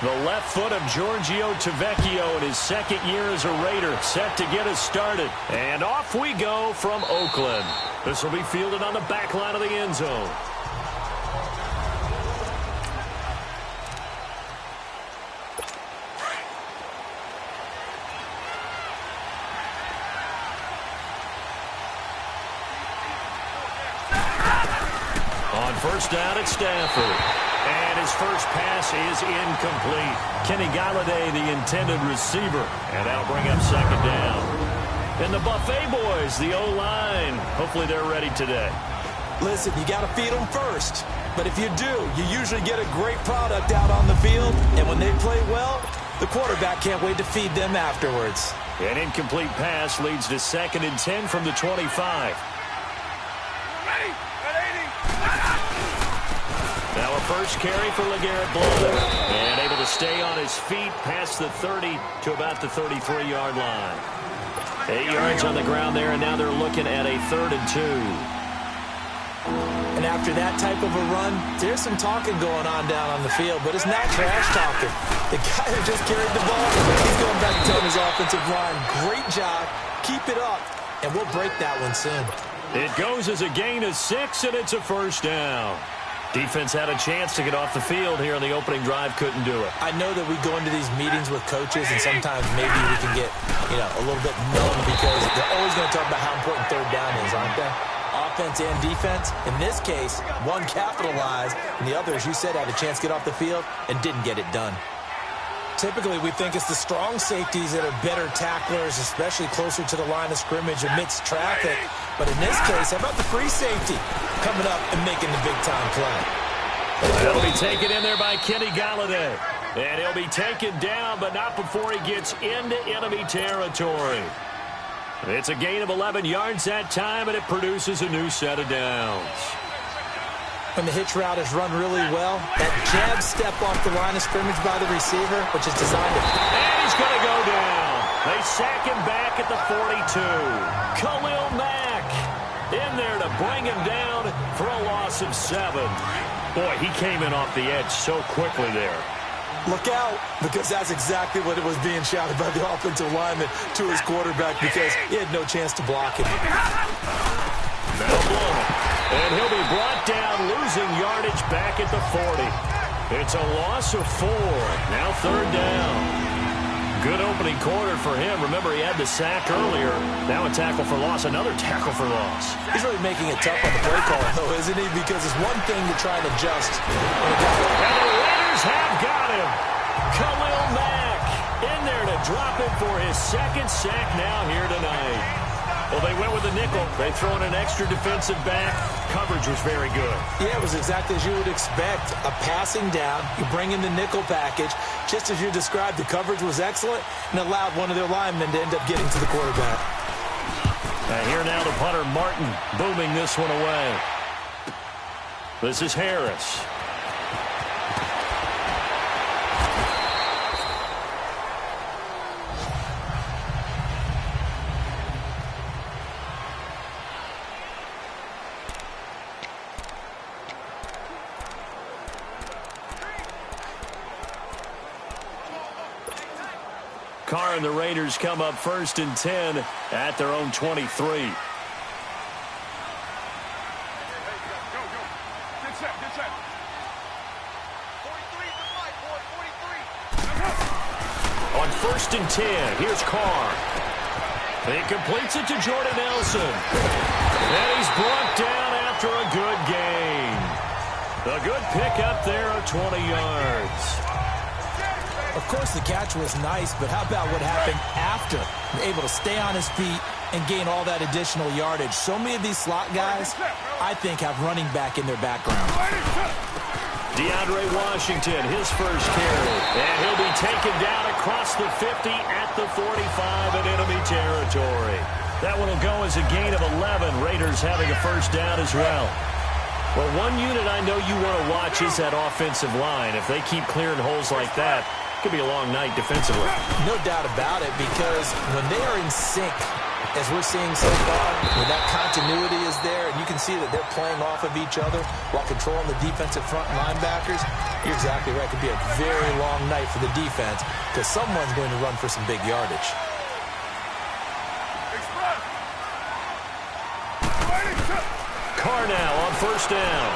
The left foot of Giorgio Tavecchio in his second year as a Raider, set to get us started. And off we go from Oakland. This will be fielded on the back line of the end zone. On first down, it's Stafford. And his first pass is incomplete. Kenny Galladay, the intended receiver. And that'll bring up second down. And the Buffet boys, the O-line. Hopefully they're ready today. Listen, you got to feed them first. But if you do, you usually get a great product out on the field. And when they play well, the quarterback can't wait to feed them afterwards. An incomplete pass leads to 2nd and 10 from the 25. Now a first carry for LeGarrette Blount. And able to stay on his feet past the 30 to about the 33-yard line. 8 yards on the ground there, and now they're looking at a 3rd and 2. And after that type of a run, there's some talking going on down on the field, but it's not trash talking. The guy who just carried the ball, he's going back to telling his offensive line, great job, keep it up, and we'll break that one soon. It goes as a gain of 6, and it's a first down. Defense had a chance to get off the field here on the opening drive, couldn't do it. I know that we go into these meetings with coaches, and sometimes maybe we can get, a little bit numb because they're always going to talk about how important third down is, aren't they? Offense and defense. In this case, one capitalized, and the other, as you said, had a chance to get off the field and didn't get it done. Typically, we think it's the strong safeties that are better tacklers, especially closer to the line of scrimmage amidst traffic. But in this case, how about the free safety coming up and making the big-time play? That'll be taken in there by Kenny Galladay. And he'll be taken down, but not before he gets into enemy territory. It's a gain of 11 yards that time, and it produces a new set of downs. When the hitch route is run really well, that jab step off the line of scrimmage by the receiver, which is designed to... And he's going to go down. They sack him back at the 42. Khalil Mack in there to bring him down for a loss of 7. Boy, he came in off the edge so quickly there. Look out, because that's exactly what it was being shouted by the offensive lineman to his quarterback because he had no chance to block him. Now blown. And he'll be brought down, losing yardage back at the 40. It's a loss of 4. Now 3rd down. Good opening quarter for him. Remember, he had the sack earlier. Now a tackle for loss, another tackle for loss. He's really making it tough on the play call, though, isn't he? Because it's one thing to try and adjust. And the Raiders have got him. Khalil Mack in there to drop him for his 2nd sack now here tonight. Well, they went with a nickel. They throw in an extra defensive back. Coverage was very good. Yeah, it was exactly as you would expect. A passing down. You bring in the nickel package. Just as you described, the coverage was excellent and allowed one of their linemen to end up getting to the quarterback. Here now the punter, Martin, booming this one away. This is Harris. Carr and the Raiders come up 1st and 10 at their own 23. On 1st and 10, here's Carr. He completes it to Jordan Nelson. And he's brought down after a good gain. A good pickup there of 20 yards. Of course, the catch was nice, but how about what happened after? Able to stay on his feet and gain all that additional yardage. So many of these slot guys, I think, have running back in their background. DeAndre Washington, his first carry. And he'll be taken down across the 50 at the 45 in enemy territory. That one will go as a gain of 11. Raiders having a first down as well. Well, one unit I know you want to watch is that offensive line. If they keep clearing holes like that, it could be a long night defensively. No doubt about it, because when they are in sync, as we're seeing so far, when that continuity is there, and you can see that they're playing off of each other while controlling the defensive front linebackers, you're exactly right. It could be a very long night for the defense because someone's going to run for some big yardage. Carr now on first down.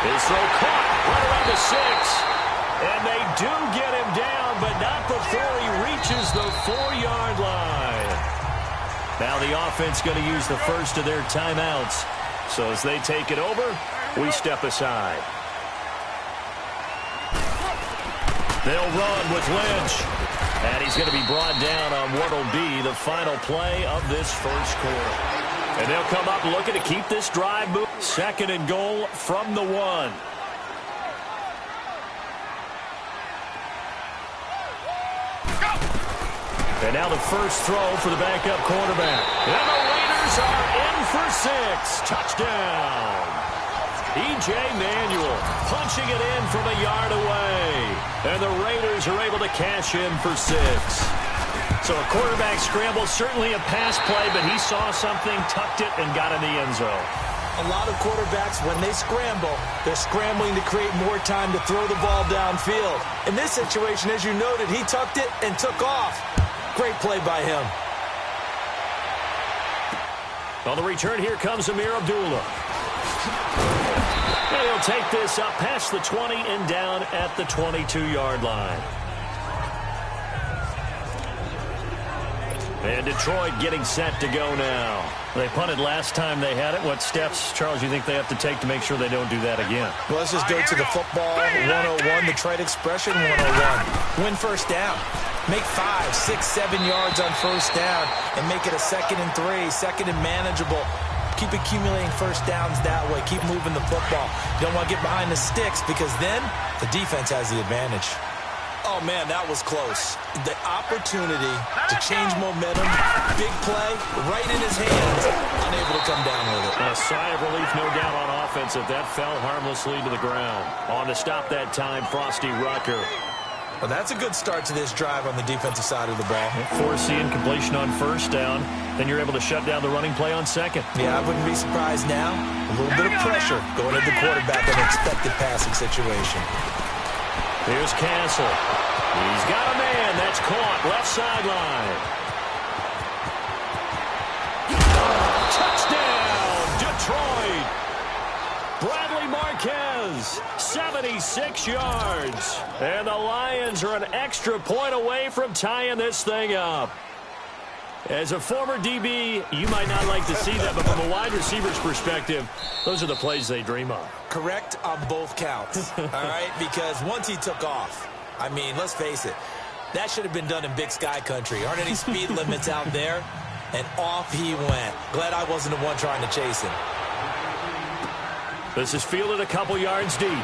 His throw caught right around the 6. And they do get him down, but not before he reaches the 4-yard line. Now the offense going to use the first of their timeouts. So as they take it over, we step aside. They'll run with Lynch. And he's going to be brought down on what will be the final play of this first quarter. And they'll come up looking to keep this drive moving. 2nd and goal from the 1. And now the first throw for the backup quarterback. And the Raiders are in for 6. Touchdown. E.J. Manuel punching it in from a yard away. And the Raiders are able to cash in for 6. So a quarterback scramble, certainly a pass play, but he saw something, tucked it, and got in the end zone. A lot of quarterbacks, when they scramble, they're scrambling to create more time to throw the ball downfield. In this situation, as you noted, he tucked it and took off. Great play by him. On the return, here comes Amir Abdullah. And he'll take this up past the 20 and down at the 22-yard line. And Detroit getting set to go now. They punted last time they had it. What steps, Charles, you think they have to take to make sure they don't do that again? Well, let's just go to the football 101, the trade expression 101. Win first down. Make 5, 6, 7 yards on first down and make it a 2nd and 3, 2nd and manageable. Keep accumulating first downs that way. Keep moving the football. You don't want to get behind the sticks because then the defense has the advantage. Oh, man, that was close. The opportunity to change momentum, big play, right in his hands, unable to come down with it. A sigh of relief, no doubt, on offense if that fell harmlessly to the ground. On to stop that time, Frosty Rucker. Well, that's a good start to this drive on the defensive side of the ball. Force the incompletion on first down. Then you're able to shut down the running play on second. Yeah, I wouldn't be surprised now. A little bit of pressure going at the quarterback in an expected passing situation. Here's Castle. He's got a man. That's caught. Left sideline. Touchdown, Detroit. Bradley Marquez, 76 yards. And the Lions are an extra point away from tying this thing up. As a former DB, you might not like to see that, but from a wide receiver's perspective, those are the plays they dream of. Correct on both counts, all right? Because once he took off, I mean, let's face it, that should have been done in Big Sky country. Aren't any speed limits out there? And off he went. Glad I wasn't the one trying to chase him. This is fielded a couple yards deep. Now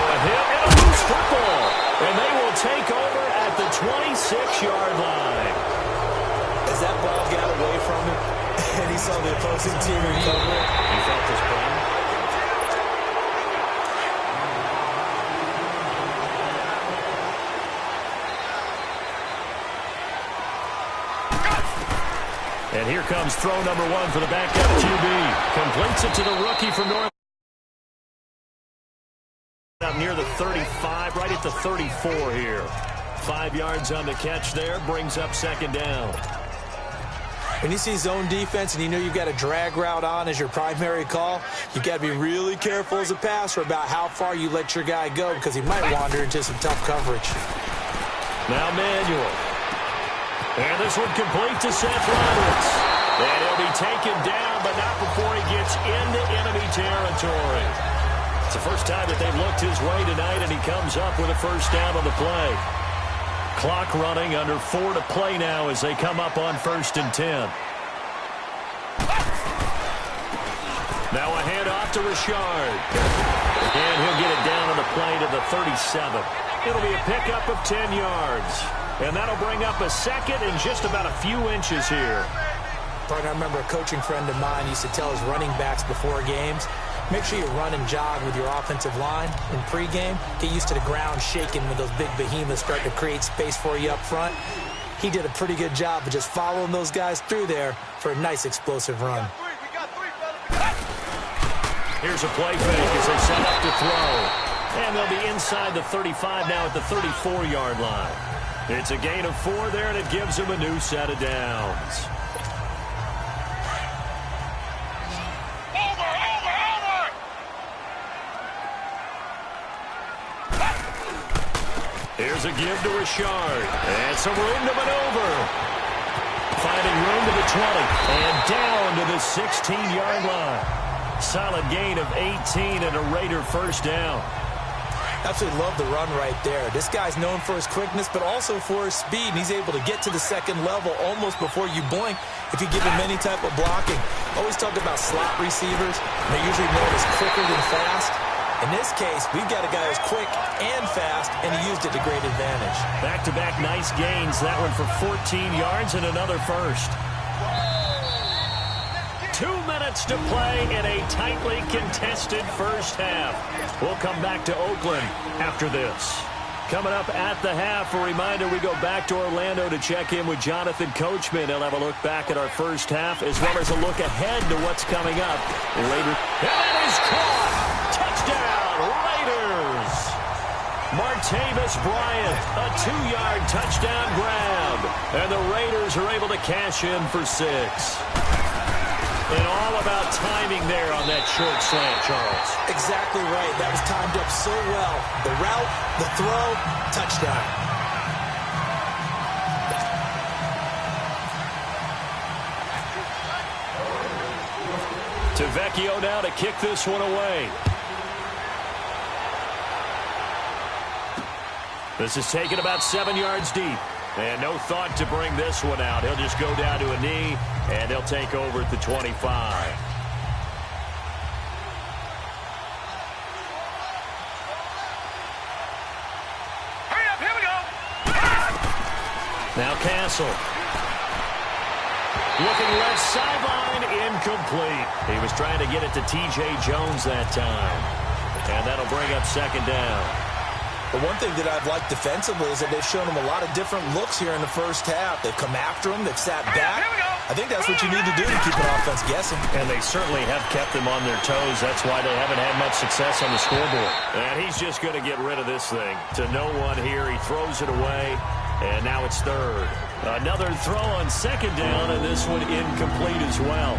a hit and a loose football. And they will take over at the 26-yard line. As that ball got away from him, and he saw the opposing team recover, he felt his pain. And here comes throw number 1 for the backup QB. Completes it to the rookie from North. Up near the 35, right at the 34 here. 5 yards on the catch there, brings up second down. When you see zone defense and you know you've got a drag route on as your primary call, you've got to be really careful as a passer about how far you let your guy go because he might wander into some tough coverage. Now Manuel. And this one complete to Seth Roberts. And he'll be taken down, but not before he gets into enemy territory. It's the first time that they've looked his way tonight, and he comes up with a first down on the play. Clock running, under 4 to play now as they come up on 1st and 10. Now a handoff to Richard. And he'll get it down on the play to the 37. It'll be a pickup of 10 yards. And that'll bring up a second and just about a few inches here. Partner, I remember a coaching friend of mine used to tell his running backs before games, make sure you run and jog with your offensive line in pregame. Get used to the ground shaking when those big behemoths start to create space for you up front. he did a pretty good job of just following those guys through there for a nice explosive run. Here's a play fake as they set up to throw. And they'll be inside the 35 now at the 34-yard line. It's a gain of 4 there, and it gives them a new set of downs. Here's a give to Richard. And some room to maneuver. Finding room to the 20. And down to the 16-yard line. Solid gain of 18 and a Raider first down. Absolutely love the run right there. This guy's known for his quickness, but also for his speed. And he's able to get to the second level almost before you blink if you give him any type of blocking. Always talk about slot receivers. They're usually known as quicker than fast. In this case, we've got a guy who's quick and fast, and he used it to great advantage. Back-to-back nice gains. That one for 14 yards and another first. 2 minutes to play in a tightly contested first half. We'll come back to Oakland after this. Coming up at the half, a reminder, we go back to Orlando to check in with Jonathan Coachman. He'll have a look back at our first half as well as a look ahead to what's coming up later. That is caught! Touchdown, Raiders! Martavis Bryant, a 2-yard touchdown grab. And the Raiders are able to cash in for 6. And all about timing there on that short slant, Charles. Exactly right. That was timed up so well. The route, the throw, touchdown. To Vecchio now to kick this one away. This is taken about 7 yards deep. And no thought to bring this one out. He'll just go down to a knee, and they'll take over at the 25. Hurry up, here we go. Now Castle. Looking left sideline, incomplete. He was trying to get it to T.J. Jones that time. And that'll bring up second down. But one thing that I've liked defensively is that they've shown him a lot of different looks here in the first half. They've come after him. They've sat back. I think that's what you need to do to keep an offense guessing. And they certainly have kept them on their toes. That's why they haven't had much success on the scoreboard. And he's just going to get rid of this thing. To no one here. He throws it away. And now it's third. Another throw on second down, and this one incomplete as well.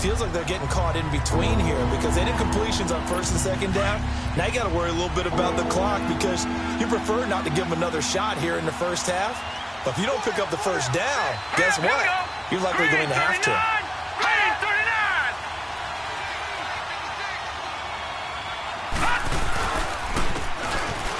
Feels like they're getting caught in between here because they did completions on first and second down. Now you got to worry a little bit about the clock because you prefer not to give them another shot here in the first half. But if you don't pick up the first down, guess what? You're likely going to have to.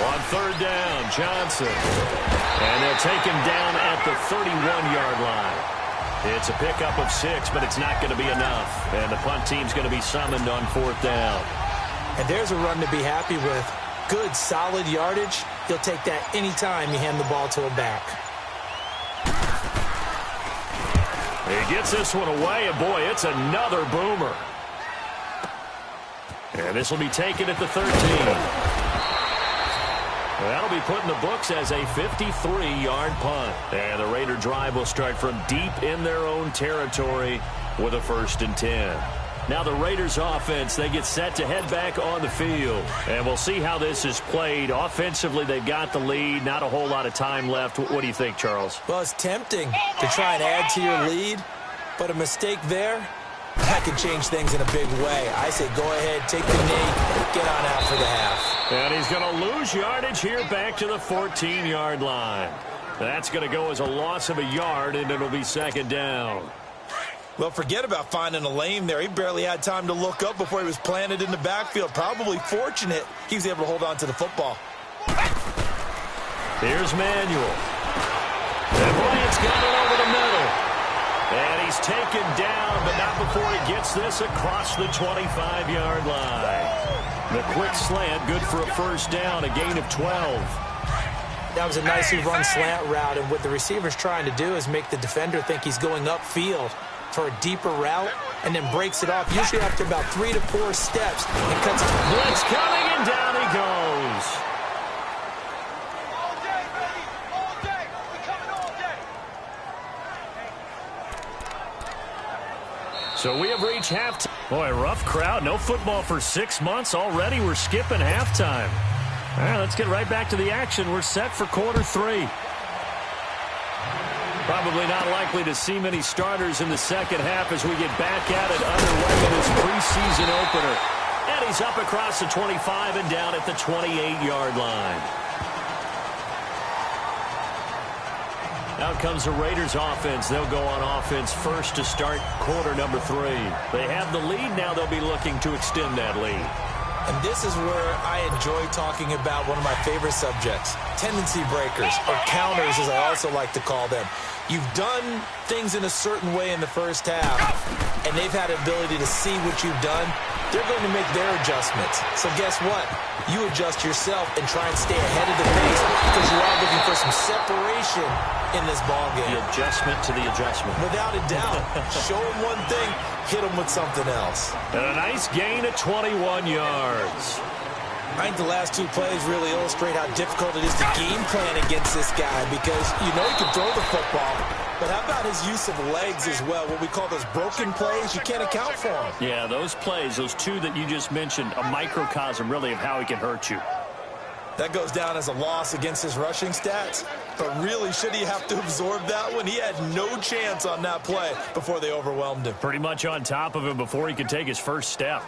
On third down, Johnson. And they'll take him down at the 31-yard line. It's a pickup of 6, but it's not going to be enough. And the punt team's going to be summoned on fourth down. And there's a run to be happy with. Good, solid yardage. He'll take that anytime you hand the ball to a back. He gets this one away, and boy, it's another boomer. And this will be taken at the 13. That'll be put in the books as a 53-yard punt. And the Raider drive will start from deep in their own territory with a 1st and 10. Now the Raiders offense, they get set to head back on the field. And we'll see how this is played. Offensively, they've got the lead. Not a whole lot of time left. What do you think, Charles? Well, it's tempting to try and add to your lead. But a mistake there, that can change things in a big way. I say go ahead, take the knee, get on out for the half. And he's going to lose yardage here back to the 14-yard line. That's going to go as a loss of a yard, and it'll be second down. Well, forget about finding a lane there. He barely had time to look up before he was planted in the backfield. Probably fortunate he was able to hold on to the football. Here's Manuel. And Bryant's got it over the middle. And he's taken down, but not before he gets this across the 25-yard line. The quick slant, good for a first down, a gain of 12. That was a nicely run slant route, and what the receiver's trying to do is make the defender think he's going upfield for a deeper route, and then breaks it off, usually after about 3 to 4 steps, and cuts it. Blitz coming, and down he goes. So we have reached halftime. Boy, rough crowd. No football for 6 months. Already we're skipping halftime. All right, let's get right back to the action. We're set for quarter 3. Probably not likely to see many starters in the second half as we get back at it underway in this preseason opener. And he's up across the 25 and down at the 28-yard line. Out comes the Raiders offense. They'll go on offense first to start quarter number 3. They have the lead. Now they'll be looking to extend that lead. And this is where I enjoy talking about one of my favorite subjects, tendency breakers, or counters as I also like to call them. You've done things in a certain way in the first half, and they've had the ability to see what you've done. They're going to make their adjustments. So guess what? You adjust yourself and try and stay ahead of the pace because you are looking for some separation in this ballgame. The adjustment to the adjustment. Without a doubt. Show them one thing, hit them with something else. And a nice gain of 21 yards. I think the last 2 plays really illustrate how difficult it is to game plan against this guy because you know he can throw the football, but how about his use of legs as well? What we call those broken plays, you can't account for them. Yeah, those plays, those 2 that you just mentioned, a microcosm really of how he can hurt you. That goes down as a loss against his rushing stats, but really should he have to absorb that one? He had no chance on that play before they overwhelmed him. Pretty much on top of him before he could take his first step.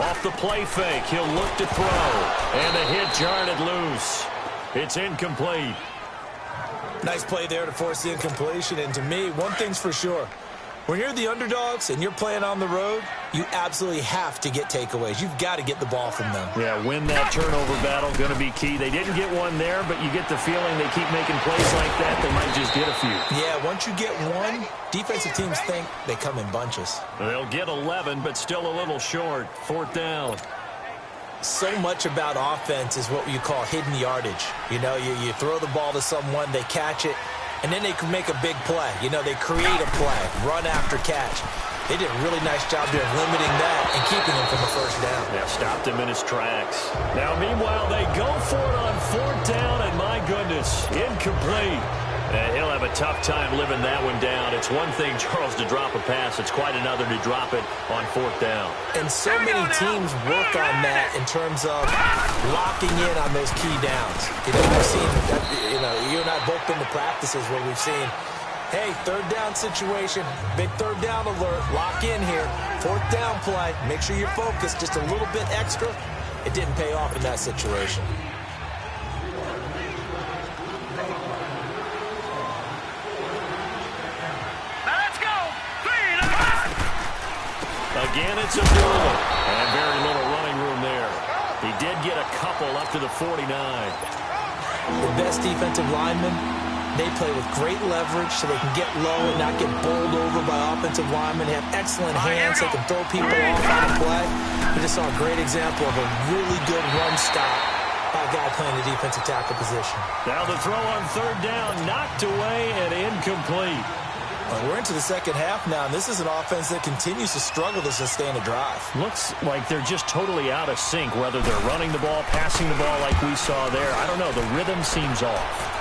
Off the play fake, he'll look to throw. And the hit jarred loose. It's incomplete. Nice play there to force the incompletion. And to me, one thing's for sure. When you're the underdogs and you're playing on the road, you absolutely have to get takeaways. You've got to get the ball from them. Yeah, win that turnover battle, going to be key. They didn't get one there, but you get the feeling they keep making plays like that, they might just get a few. Yeah, once you get one, defensive teams think they come in bunches. They'll get 11, but still a little short. 4th down. So much about offense is what you call hidden yardage. You know, you throw the ball to someone, they catch it, and then they can make a big play. You know, they create a play, run after catch. They did a really nice job there of limiting that and keeping him from the first down. Yeah, stopped him in his tracks. Now, meanwhile, they go for it on 4th down, and my goodness, incomplete. And he'll have a tough time living that one down. It's one thing, Charles, to drop a pass. It's quite another to drop it on 4th down. And so many teams work on that in terms of locking in on those key downs. You know, I've seen, you and I both been to practices where we've seen, hey, 3rd down situation, big 3rd down alert, lock in here. 4th down play, make sure you're focused just a little bit extra. It didn't pay off in that situation. Again, it's a bullet. And very little running room there. He did get a couple up to the 49. The best defensive linemen, they play with great leverage so they can get low and not get bowled over by offensive linemen. They have excellent hands. They can throw people off on a play. We just saw a great example of a really good run stop by a guy playing the defensive tackle position. Now the throw on 3rd down, knocked away and incomplete. We're into the second half now, and this is an offense that continues to struggle to sustain a drive. Looks like they're just totally out of sync, whether they're running the ball, passing the ball like we saw there. I don't know. The rhythm seems off.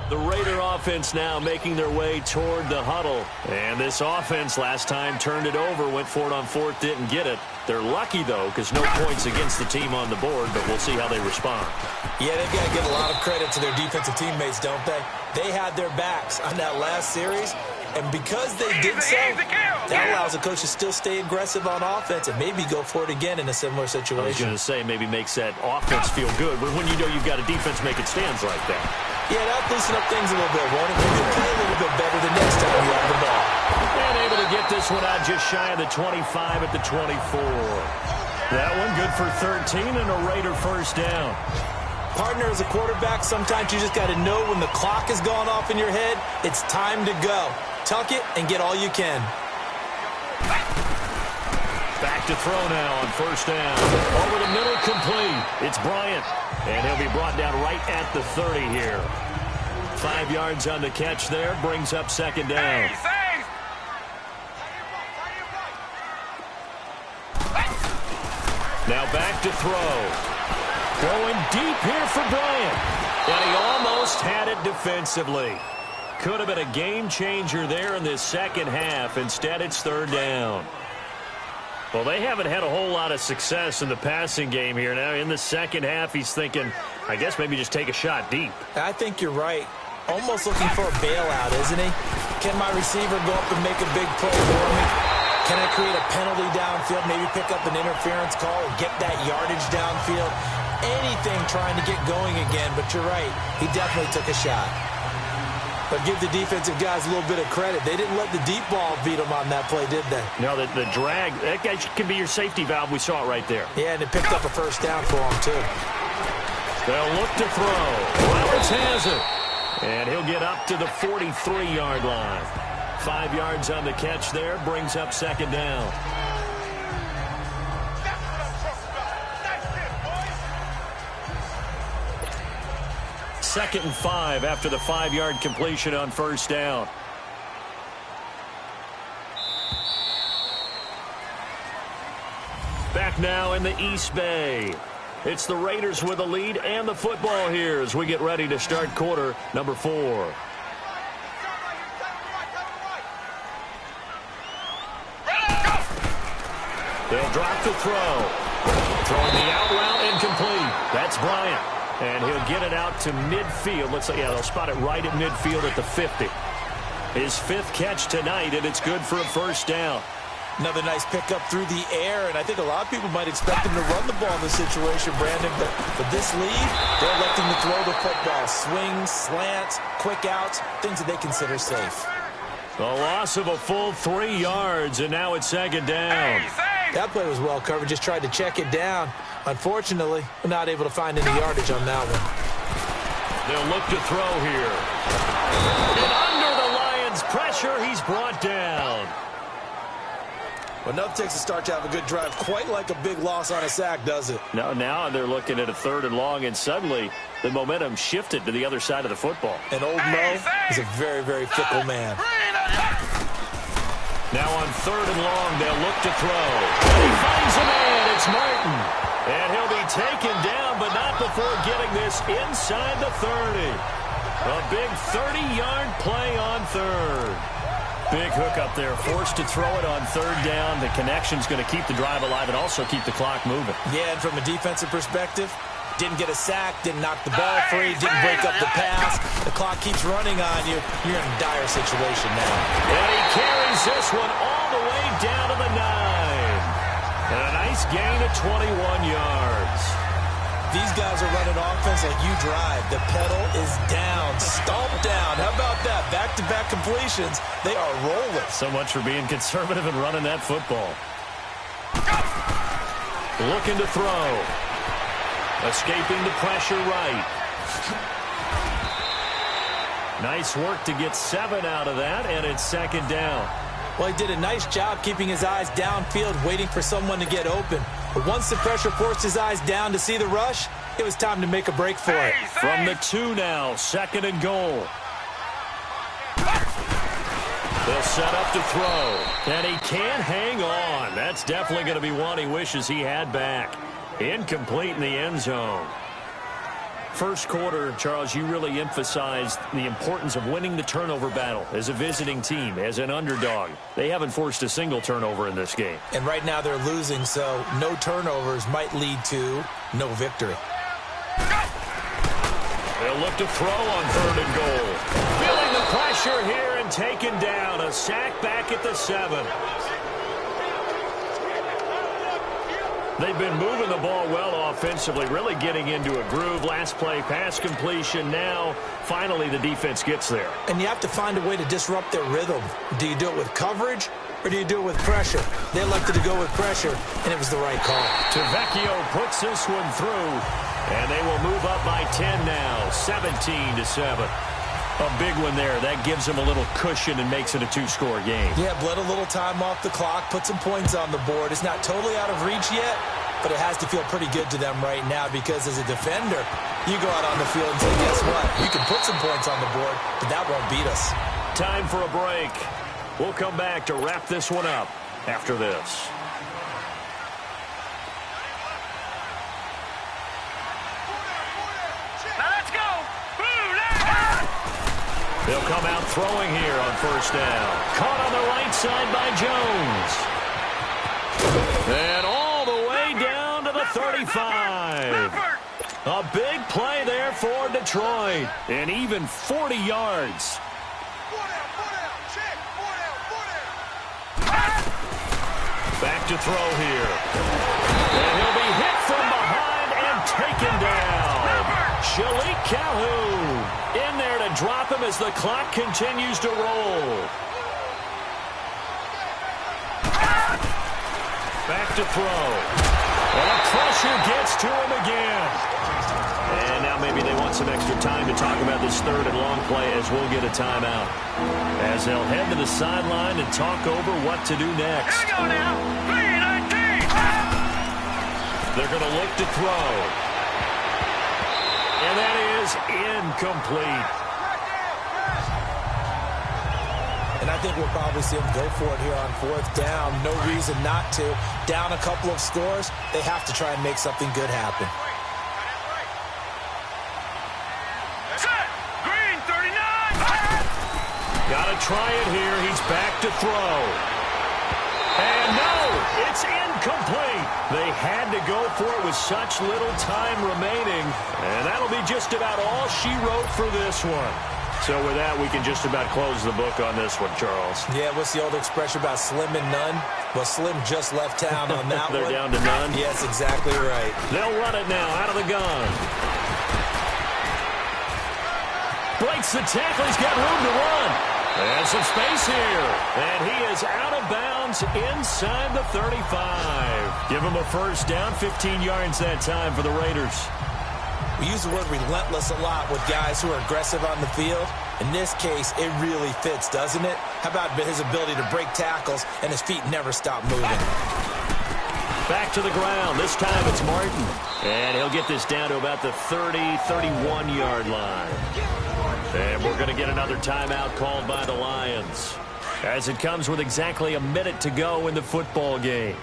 The Raider offense now making their way toward the huddle. And this offense last time turned it over, went for it on 4th, didn't get it. They're lucky, though, because no points against the team on the board, but we'll see how they respond. Yeah, they've got to give a lot of credit to their defensive teammates, don't they? They had their backs on that last series, and because they did so, that allows the coach to still stay aggressive on offense and maybe go for it again in a similar situation. I was going to say maybe makes that offense feel good, but when you know you've got a defense making stands like that. Yeah, that'll loosen up things a little bit, won't it? Maybe play a little bit better the next time you have the ball. And able to get this one out just shy of the 25 at the 24. That one good for 13 and a Raider first down. Partner, as a quarterback, sometimes you just got to know when the clock has gone off in your head, it's time to go. Tuck it and get all you can. Back to throw now on first down. Over the middle, complete. It's Bryant. And he'll be brought down right at the 30 here. 5 yards on the catch there. Brings up second down. Now back to throw. Going deep here for Bryant. And he almost had it defensively. Could have been a game changer there in this second half. Instead, it's third down. Well, they haven't had a whole lot of success in the passing game here. Now, in the second half, he's thinking, I guess maybe just take a shot deep. I think you're right. Almost looking for a bailout, isn't he? Can my receiver go up and make a big play for me? Can I create a penalty downfield, maybe pick up an interference call and get that yardage downfield? Anything trying to get going again, but you're right. He definitely took a shot. But give the defensive guys a little bit of credit. They didn't let the deep ball beat them on that play, did they? No, the drag, that guy can be your safety valve. We saw it right there. Yeah, and it picked up a first down for him, too. They'll look to throw. Roberts has it. And he'll get up to the 43-yard line. 5 yards on the catch there. Brings up second down. Second and 5 after the 5-yard completion on first down. Back now in the East Bay. It's the Raiders with the lead and the football here as we get ready to start quarter number 4. They'll drop the throw. Throwing the out route incomplete. That's Bryant. And he'll get it out to midfield. Let's say, yeah, they'll spot it right at midfield at the 50. His 5th catch tonight, and it's good for a first down. Another nice pickup through the air, and I think a lot of people might expect him to run the ball in this situation, Brandon. But this lead, they're electing to throw the football. Swings, slants, quick outs, things that they consider safe. The loss of a full 3 yards, and now it's second down. That play was well covered, just tried to check it down. Unfortunately, we're not able to find any yardage on that one. They'll look to throw here. And under the Lions' pressure, he's brought down. Well, enough takes a start to have a good drive. Quite like a big loss on a sack, does it? Now they're looking at a 3rd and long, and suddenly the momentum shifted to the other side of the football. And old Mo is a very, very fickle man. Now on 3rd and long, they'll look to throw. And he finds a man. It's Martin. And he'll be taken down, but not before getting this inside the 30. A big 30-yard play on 3rd. Big hook up there, forced to throw it on 3rd down. The connection's going to keep the drive alive and also keep the clock moving. Yeah, and from a defensive perspective, didn't get a sack, didn't knock the ball free, didn't break up the pass. The clock keeps running on you. You're in a dire situation now. And he carries this one all the way down to the 9. And a nice gain of 21 yards. These guys are running offense like you drive. The pedal is down, stomped down. How about that? Back-to-back completions. They are rolling. So much for being conservative and running that football. Looking to throw. Escaping the pressure right. Nice work to get 7 out of that, and it's second down. Well, he did a nice job keeping his eyes downfield, waiting for someone to get open. But once the pressure forced his eyes down to see the rush, it was time to make a break for it. From the 2 now, 2nd and goal. They'll set up to throw. And he can't hang on. That's definitely going to be one he wishes he had back. Incomplete in the end zone. First quarter, Charles, you really emphasized the importance of winning the turnover battle as a visiting team, as an underdog. They haven't forced a single turnover in this game. And right now they're losing, so no turnovers might lead to no victory. They'll look to throw on 3rd and goal. Feeling the pressure here and taken down. A sack back at the 7. They've been moving the ball well offensively, really getting into a groove. Last play, pass completion. Now, finally, the defense gets there. And you have to find a way to disrupt their rhythm. Do you do it with coverage, or do you do it with pressure? They elected to go with pressure, and it was the right call. Tavecchio puts this one through, and they will move up by 10 now, 17-7. A big one there. That gives them a little cushion and makes it a two-score game. Yeah, bled a little time off the clock, put some points on the board. It's not totally out of reach yet, but it has to feel pretty good to them right now because as a defender, you go out on the field and say, guess what? You can put some points on the board, but that won't beat us. Time for a break. We'll come back to wrap this one up after this. They'll come out throwing here on first down. Caught on the right side by Jones. And all the way down to the 35. A big play there for Detroit. And even 40 yards. Back to throw here. And he'll be hit from behind and taken down. Shalik Calhoun in there to drop him as the clock continues to roll. Back to throw. And the pressure gets to him again. And now maybe they want some extra time to talk about this third and long play as we'll get a timeout. As they'll head to the sideline and talk over what to do next. Here we go now. 3-19. They're going to look to throw. And that is incomplete. And I think we'll probably see them go for it here on fourth down. No reason not to. Down a couple of scores, they have to try and make something good happen. Set. Green 39. Got to try it here. He's back to throw. And no, it's incomplete. They had to go for it with such little time remaining. And that'll be just about all she wrote for this one. So with that, we can just about close the book on this one, Charles. Yeah, what's the old expression about slim and none? Well, Slim just left town on that They're one. down to none? Yes, exactly right. They'll run it now out of the gun. Breaks the tackle. He's got room to run. And some space here. And he is out of bounds inside the 35. Give him a first down, 15 yards that time for the Raiders. We use the word relentless a lot with guys who are aggressive on the field. In this case, it really fits, doesn't it? How about his ability to break tackles and his feet never stop moving? Back to the ground. This time it's Martin. And he'll get this down to about the 30, 31-yard line. And we're going to get another timeout called by the Lions as it comes with exactly a minute to go in the football game.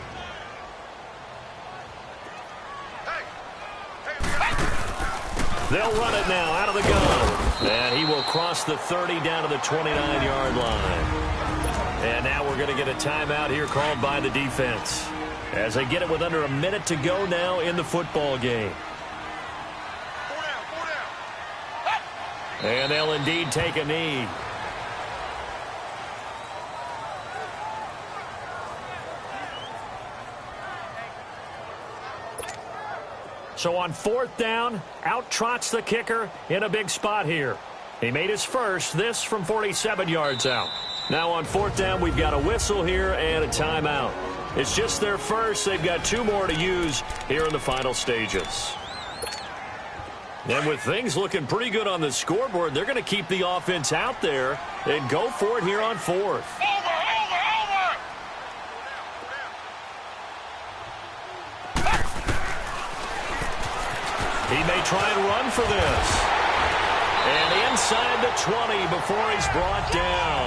They'll run it now out of the gun. And he will cross the 30 down to the 29-yard line. And now we're going to get a timeout here called by the defense as they get it with under a minute to go now in the football game. And they'll indeed take a knee. So on fourth down, out trots the kicker in a big spot here. He made his first, this from 47 yards out. Now on fourth down, we've got a whistle here and a timeout. It's just their first. They've got two more to use here in the final stages. And with things looking pretty good on the scoreboard, they're going to keep the offense out there and go for it here on fourth. Over. He may try and run for this. And inside the 20 before he's brought down.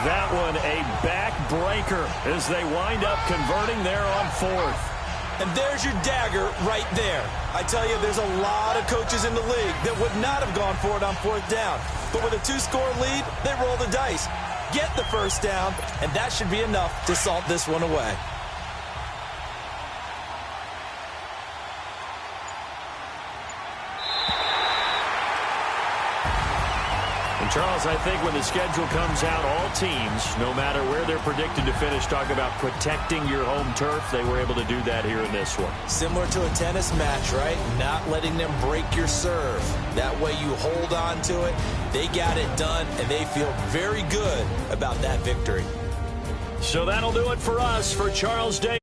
That one a backbreaker as they wind up converting there on fourth. And there's your dagger right there. I tell you, there's a lot of coaches in the league that would not have gone for it on fourth down. But with a two-score lead, they roll the dice. Get the first down, and that should be enough to salt this one away. And Charles, I think when the schedule comes out, all teams, no matter where they're predicted to finish, talk about protecting your home turf. They were able to do that here in this one. Similar to a tennis match, right? Not letting them break your serve. That way you hold on to it. They got it done, and they feel very good about that victory. So that'll do it for us. For Charles Day.